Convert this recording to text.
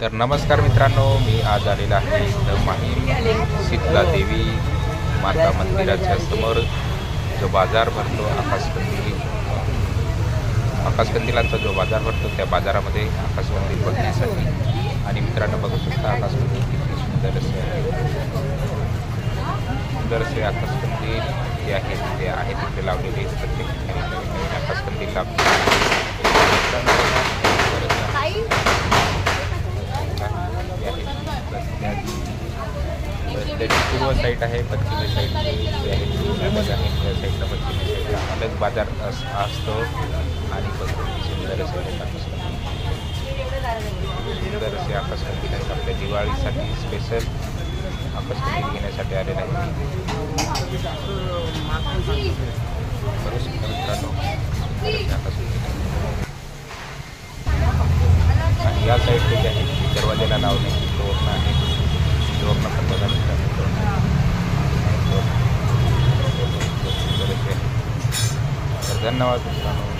तर नमस्कार मित्रांनो, मी आज आलेला आहे इथं माहीम शीतला देवी माता मंदिराच्या समोर जो बाजार भरतो आकाशकंदिलांचा जो बाजार भरतो त्या बाजारामध्ये आकाशकंदील बघण्यासाठी. आणि मित्रांनो बघू शकता आकाशकंदील किती सुंदर असे आकाशकंदील जे आहेत ते आहेत तिथे लावलेले. प्रत्येक ठिकाणी नवीन नवीन आकाशकंदील रस्त्याची पूर्व साईड आहे, पश्चिमी साईड जे आहे त्या साईडला पश्चिमी साईडला अलग बाजार असतो. आणि सुंदर असे आकाशकंदील आहेत. आपल्या दिवाळीसाठी स्पेशल आकाशकंदील घेण्यासाठी आलेलं आहे. बघू शकता मित्रांनो आणि या साईडचे जे आहे दरवाजाला लावण्याची तोरणं आहे. तोरणं पण बघा मित्रांनो, तर धन्यवाद मित्रांनो.